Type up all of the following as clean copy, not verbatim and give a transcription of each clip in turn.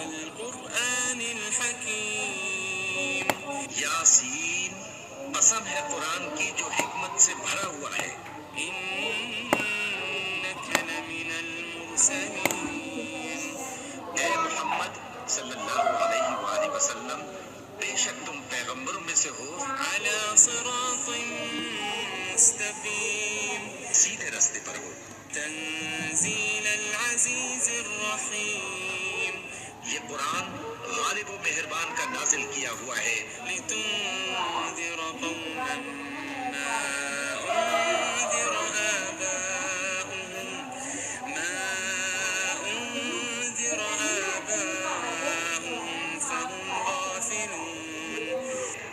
والقرآن الحكيم یاسین، قسم ہے قرآن کی جو حکمت سے بھرا ہوا ہے. إنك لمن المرسلين اے محمد صلی اللہ علیہ وآلہ وسلم، بے شک تم پیغمبروں میں سے ہو على صراط مستقيم سیدھے راستے پر ہو. تنزيل العزيز الرحيم یہ قرآن غالب و مہربان کا نازل کیا ہوا ہے لتنذر قوما ما أنذر آباؤهم فهم غافلون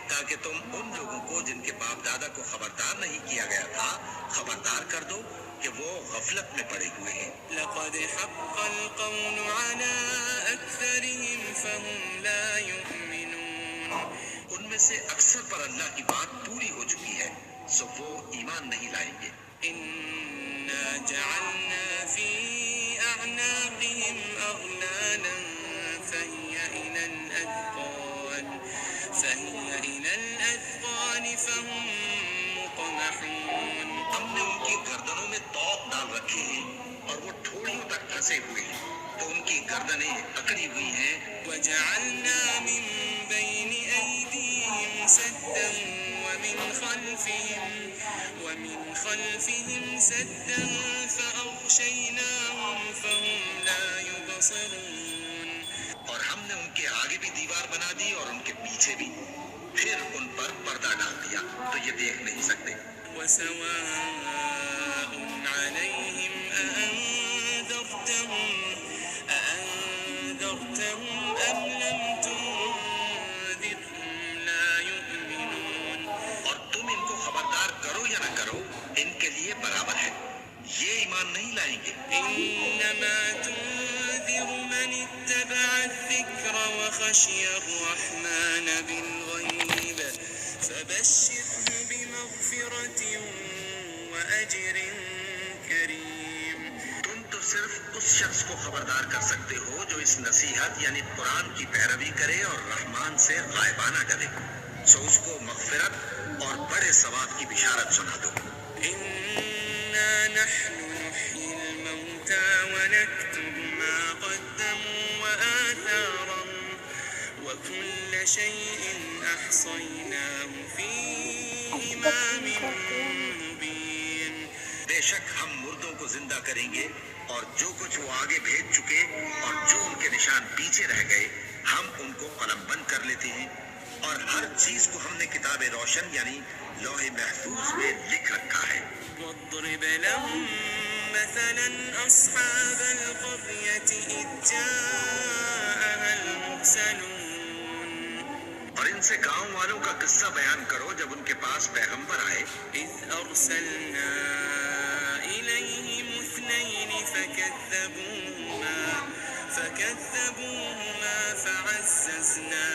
تاکہ تم ان لوگوں کو جن کے باپ دادا کو خبردار نہیں کیا گیا تھا خبردار کر دو کہ وہ غفلت میں پڑے ہوئے ہیں. لقد حق القول على أكثرهم فهم لا يؤمنون ان میں سے اکثر پر اللہ کی بات پوری ہو چکی ہے سو وہ ایمان نہیں لائیں گے. إنا جعلنا في أعناقهم أغلالا فهي إلى الأذقان فهم مقمحون ہم نے ان کی گردنوں میں طوق ڈال رکھے ہیں اور وہ ٹھوڑیوں تک پھنسے ہوئے ہیں تو ان کی گردنیں اکڑی ہوئی ہیں. وجعلنا من بين أيديهم سدا ومن خلفهم سدا فأغشيناهم فهم لا يبصرون اور ہم نے ان کے آگے بھی دیوار بنا دی اور ان کے پیچھے بھی، پھر ان پر پردہ ڈال دیا تو یہ دیکھ نہیں سکتے. وسواء عليهم أأنذرتهم أم لم تنذرهم لا يؤمنون اور تم ان کو خبردار کرو یا نہ کرو ان کے لیے برابر ہے، یہ ایمان نہیں لائیں گے. إنما تنذر من اتبع الذكر وخشي الرحمن بالغيب فبشره بمغفرة وأجر كريم تم تو صرف اس شخص کو خبردار کر سکتے ہو جو اس نصیحت یعنی قرآن کی پیروی کرے اور رحمان سے غائبانہ ڈرے، سو اس کو مغفرت اور بڑے ثواب کی بشارت سنا دو. إنا نحن نحيي الموتى ونكتب ما قدموا وآثارهم وكل شيء أحصيناه في إمام مبين بے شک ہم مردوں کو زندہ کریں گے اور جو کچھ وہ آگے بھیج چکے اور جو ان کے نشان پیچھے رہ گئے ہم ان کو قلم بند کر لیتے ہیں اور ہر چیز کو ہم نے کتاب روشن یعنی لوح محفوظ میں لکھ رکھا ہے. واضرب لهم مثلا أصحاب القرية إذ جاءها المرسلون اور ان سے گاؤں والوں کا قصہ بیان کرو جب ان کے پاس پیغمبر آئے. إذ أرسلنا إليهم اثنين فكذبوهما فعززنا